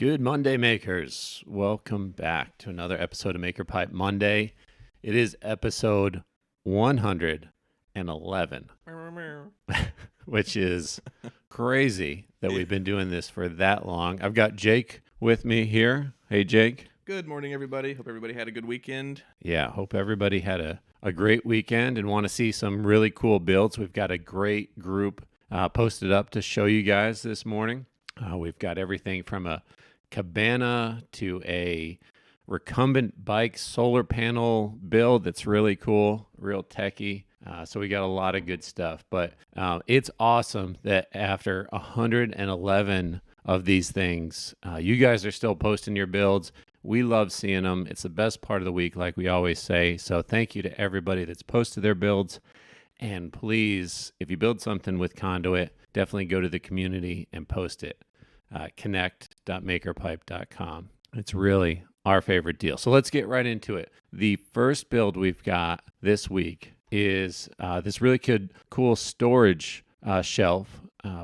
Good Monday, makers. Welcome back to another episode of Maker Pipe Monday. It is episode 111, which is crazy that we've been doing this for that long. I've got Jake with me here. Hey, Jake. Good morning, everybody. Hope everybody had a good weekend. Yeah, hope everybody had a great weekend and want to see some really cool builds. We've got a great group posted up to show you guys this morning. We've got everything from a Cabana to a recumbent bike solar panel build that's really cool, real techie. So we got a lot of good stuff. But it's awesome that after 111 of these things, you guys are still posting your builds. We love seeing them. It's the best part of the week, like we always say. So thank you to everybody that's posted their builds. And please, if you build something with Conduit, definitely go to the community and post it. Connect.makerpipe.com. It's really our favorite deal. So let's get right into it. The first build we've got this week is this really cool storage shelf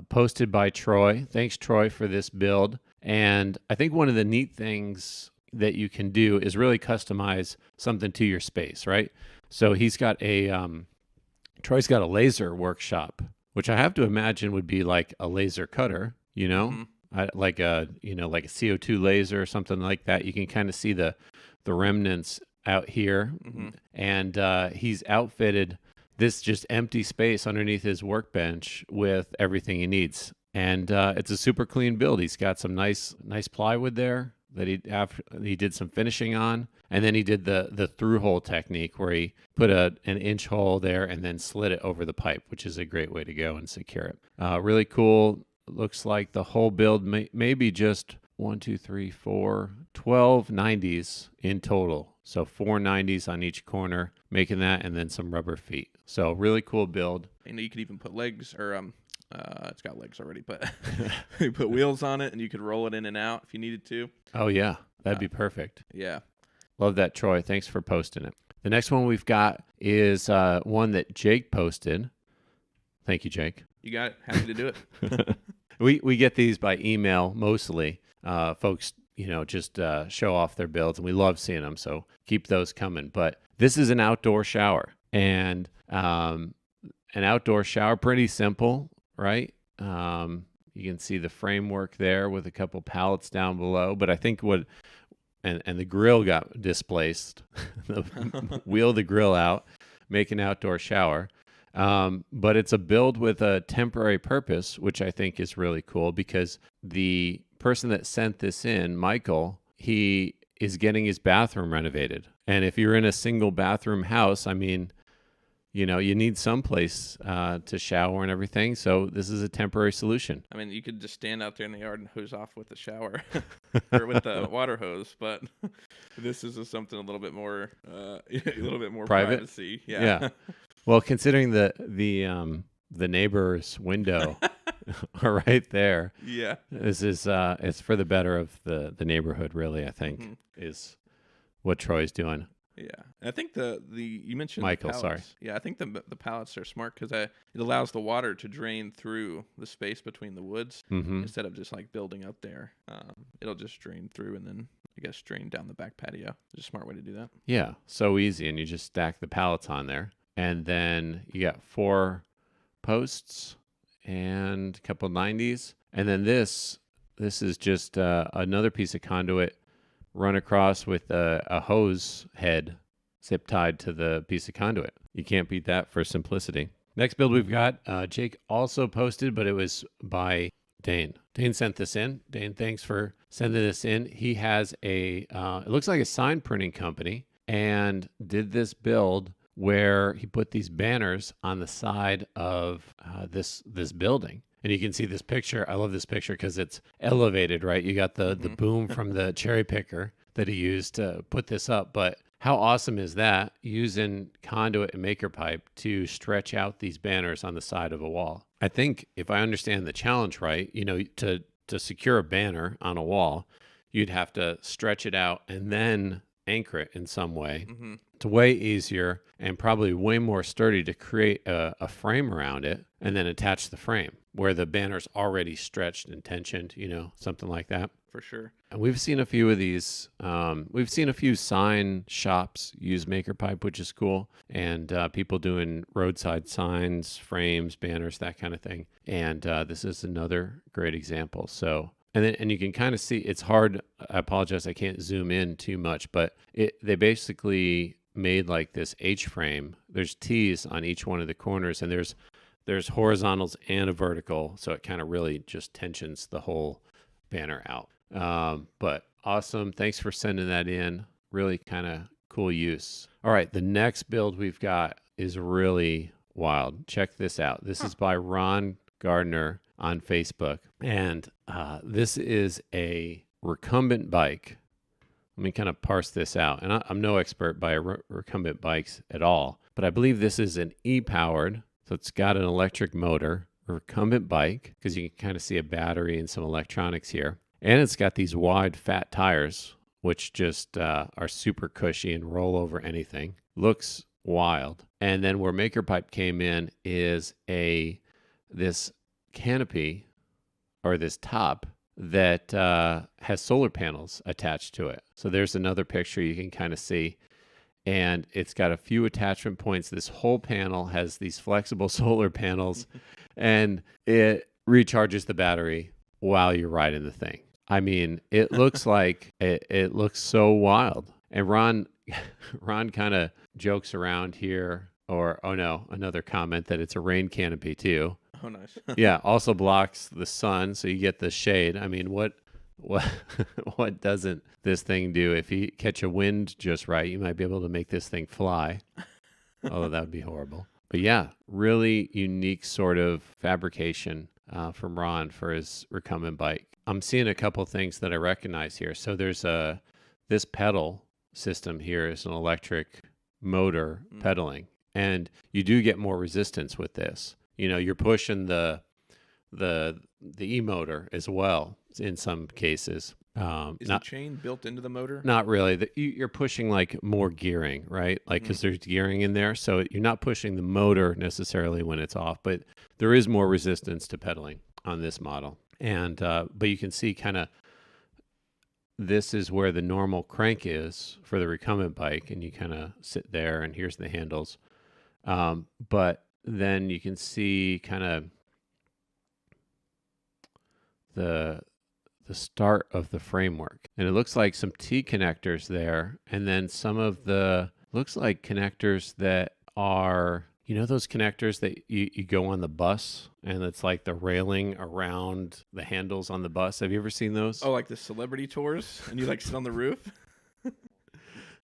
posted by Troy. Thanks, Troy, for this build. And I think one of the neat things that you can do is really customize something to your space, right? So he's got Troy's got a laser workshop, which I have to imagine would be like a laser cutter, you know? Mm-hmm. Like a CO2 laser or something like that. You can kind of see the remnants out here. Mm-hmm. And he's outfitted this just empty space underneath his workbench with everything he needs. And it's a super clean build. He's got some nice plywood there that he did some finishing on. And then he did the through hole technique where he put an inch hole there and then slid it over the pipe, which is a great way to go and secure it. Really cool. Looks like the whole build may be just 12 90s in total. So 4 90s on each corner, making that, and then some rubber feet. So really cool build. I know you could even put legs, or it's got legs already, but you put wheels on it and you could roll it in and out if you needed to. Oh yeah, that'd be perfect. Yeah. Love that, Troy. Thanks for posting it. The next one we've got is one that Jake posted. Thank you, Jake. You got it. Happy to do it. We get these by email mostly. Folks, just show off their builds, and we love seeing them. So keep those coming. But this is an outdoor shower, and an outdoor shower, pretty simple, right? You can see the framework there with a couple pallets down below. But I think and the grill got displaced. Wheel the grill out, make an outdoor shower. But it's a build with a temporary purpose, which I think is really cool because the person that sent this in, Michael, he is getting his bathroom renovated. And if you're in a single bathroom house, I mean, you need some place to shower and everything. So this is a temporary solution. I mean, you could just stand out there in the yard and hose off with the shower or with the water hose, but this is something a little bit more private. Privacy. Yeah. Well, considering the neighbor's window right there, yeah, this is it's for the better of the neighborhood. Really, I think is what Troy's doing. Yeah, and I think you mentioned Michael. Sorry. Yeah, I think the pallets are smart because it allows the water to drain through the space between the woods instead of just like building up there. It'll just drain through and then I guess drain down the back patio. It's a smart way to do that. Yeah, so easy, and you just stack the pallets on there. And then you got 4 posts and a couple 90s. And then this is just another piece of conduit run across with a hose head zip tied to the piece of conduit. You can't beat that for simplicity. Next build we've got, Jake also posted, but it was by Dane. Dane sent this in. Dane, thanks for sending this in. He has it looks like a sign printing company, and did this build where he put these banners on the side of this building. And you can see this picture. I love this picture because it's elevated, right? You got the boom from the cherry picker that he used to put this up. But how awesome is that, using conduit and maker pipe to stretch out these banners on the side of a wall? I think if I understand the challenge right, to secure a banner on a wall, you'd have to stretch it out and then anchor it in some way. Mm-hmm. It's way easier and probably way more sturdy to create a frame around it and then attach the frame where the banner's already stretched and tensioned, something like that. for sure. And we've seen a few of these. We've seen a few sign shops use Maker Pipe, which is cool, and people doing roadside signs, frames, banners, that kind of thing. And this is another great example. So, and you can kind of see, it's hard. I apologize, I can't zoom in too much, but they basically made like this H frame. There's T's on each one of the corners, and there's horizontals and a vertical, so it kind of really just tensions the whole banner out. But awesome. Thanks for sending that in. Really kind of cool use. All right, the next build we've got is really wild. Check this out. This is by Ron Gardner on Facebook, and this is a recumbent bike. Let me kind of parse this out. And I'm no expert by recumbent bikes at all, but I believe this is an e-powered, so it's got an electric motor, a recumbent bike, because you can kind of see a battery and some electronics here. And it's got these wide, fat tires, which just are super cushy and roll over anything. Looks wild. And then where Maker Pipe came in is this canopy, or this top, that has solar panels attached to it. So there's another picture you can kind of see. And it's got a few attachment points. This whole panel has these flexible solar panels, and it recharges the battery while you're riding the thing. I mean, it looks like it looks so wild. And Ron kind of jokes around here, or oh no, another comment that it's a rain canopy too. Oh, nice. Yeah, also blocks the sun, so you get the shade. I mean, what doesn't this thing do? If you catch a wind just right, you might be able to make this thing fly. Although that would be horrible. But yeah, really unique sort of fabrication from Ron for his recumbent bike. I'm seeing a couple things that I recognize here. So there's this pedal system here is an electric motor pedaling, and you do get more resistance with this. You know, you're pushing the e-motor as well in some cases. Is the chain built into the motor? Not really. You're pushing like more gearing, right? Like, because there's gearing in there. So you're not pushing the motor necessarily when it's off, but there is more resistance to pedaling on this model. And but you can see kind of this is where the normal crank is for the recumbent bike, and you kind of sit there, and here's the handles. But then you can see kind of the start of the framework, and it looks like some T connectors there, and then some of the looks like connectors that are, you know, those connectors that you go on the bus, and it's like the railing around the handles on the bus. Have you ever seen those? Oh, like the celebrity tours, and you like sit on the roof?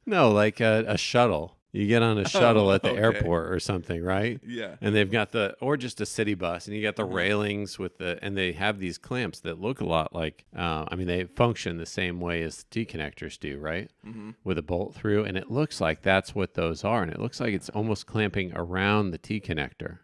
No, like a shuttle. You get on a shuttle at the okay. airport or something, right? Yeah. And they've got or just a city bus, and you got the railings and they have these clamps that look a lot like, I mean, they function the same way as T connectors do, right? With a bolt through, and it looks like that's what those are. And it looks like it's almost clamping around the T connector,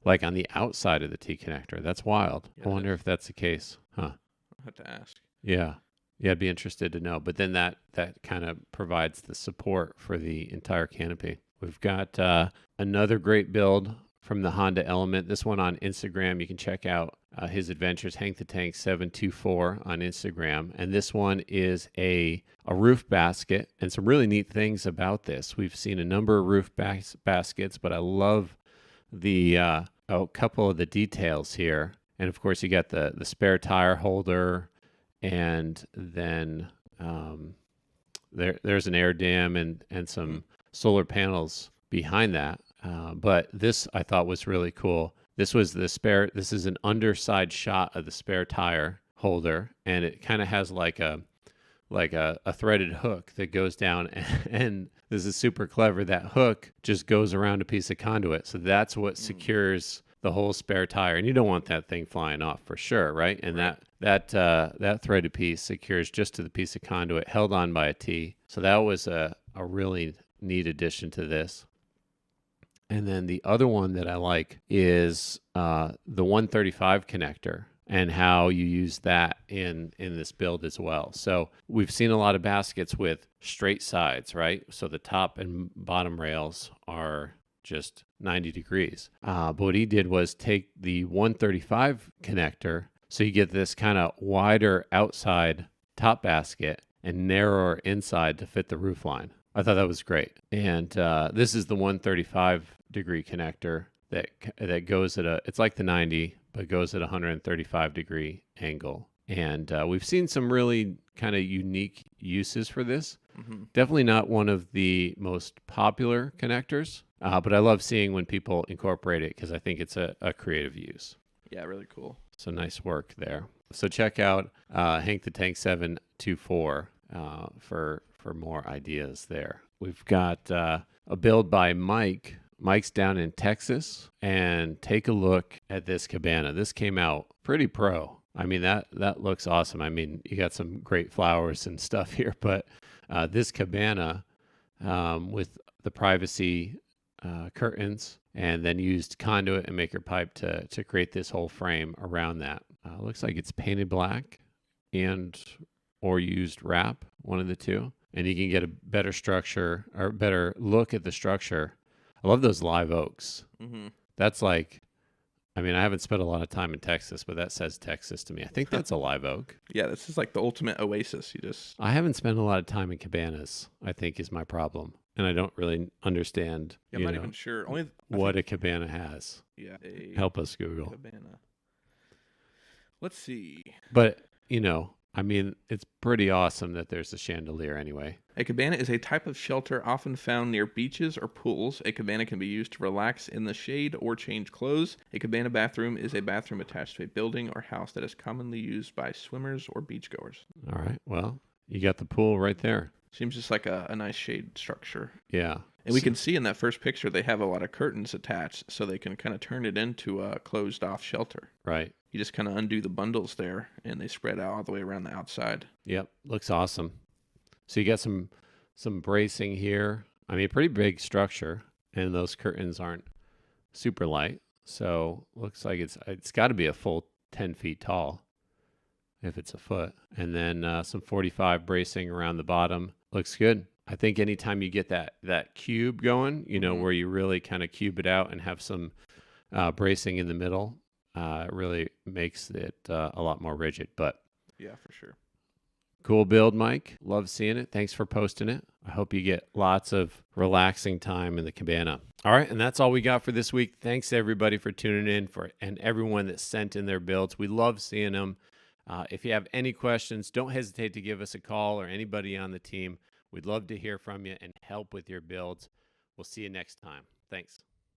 like on the outside of the T connector. That's wild. Yeah, I wonder if that's the case. Huh. I'll have to ask. Yeah. Yeah, I'd be interested to know. But then that kind of provides the support for the entire canopy. We've got another great build from the Honda Element. This one on Instagram. You can check out his adventures, Hank the Tank 724 on Instagram. And this one is a roof basket. And some really neat things about this. We've seen a number of roof baskets, but I love a couple of the details here. And of course, you got the spare tire holder. And then there's an air dam and some solar panels behind that. But this I thought was really cool. This was this is an underside shot of the spare tire holder, and it kind of has like a threaded hook that goes down, and this is super clever. That hook just goes around a piece of conduit. So that's what secures the whole spare tire, and you don't want that thing flying off for sure, right? And that threaded piece secures just to the piece of conduit held on by a T. So that was a really neat addition to this. And then the other one that I like is the 135 connector and how you use that in this build as well. So we've seen a lot of baskets with straight sides, right? So the top and bottom rails are just 90 degrees. But what he did was take the 135 connector, So you get this kind of wider outside top basket and narrower inside to fit the roof line. I thought that was great. And this is the 135-degree connector that goes at it's like the 90, but goes at 135-degree angle. And we've seen some really kind of unique uses for this. Mm-hmm. Definitely not one of the most popular connectors, but I love seeing when people incorporate it because I think it's a creative use. Yeah, really cool. So nice work there. So check out Hank the Tank 724 for more ideas there. We've got a build by Mike. Mike's down in Texas, and take a look at this cabana. This came out pretty pro. I mean, that looks awesome. I mean, you got some great flowers and stuff here, but this cabana with the privacy curtains, and then used conduit and maker pipe to create this whole frame around that. Looks like it's painted black or used wrap, one of the two. And you can get a better structure or better look at the structure. I love those live oaks. Mm-hmm. That's like, I mean, I haven't spent a lot of time in Texas, but that says Texas to me. I think that's a live oak. Yeah, this is like the ultimate oasis. I haven't spent a lot of time in cabanas, I think is my problem. And I don't really understand I'm not even sure. What a cabana has. Yeah. Help us, Google. Cabana. Let's see. But, I mean, it's pretty awesome that there's a chandelier anyway. A cabana is a type of shelter often found near beaches or pools. A cabana can be used to relax in the shade or change clothes. A cabana bathroom is a bathroom attached to a building or house that is commonly used by swimmers or beachgoers. All right. Well, you got the pool right there. Seems just like a nice shade structure. Yeah. And we can see in that first picture they have a lot of curtains attached, so they can kind of turn it into a closed-off shelter. Right. You just kind of undo the bundles there, and they spread out all the way around the outside. Yep. Looks awesome. So you got some bracing here. I mean, pretty big structure, and those curtains aren't super light. So looks like it's got to be a full 10 feet tall if it's a foot. And then some 45 bracing around the bottom. Looks good. I think anytime you get that cube going, Mm-hmm. where you really kind of cube it out and have some bracing in the middle, it really makes it a lot more rigid. But Yeah, for sure. cool build, Mike. Love seeing it. Thanks for posting it. I hope you get lots of relaxing time in the cabana. All right, and that's all we got for this week. Thanks everybody for tuning in, and everyone that sent in their builds. We love seeing them. If you have any questions, don't hesitate to give us a call or anybody on the team. We'd love to hear from you and help with your builds. We'll see you next time. Thanks.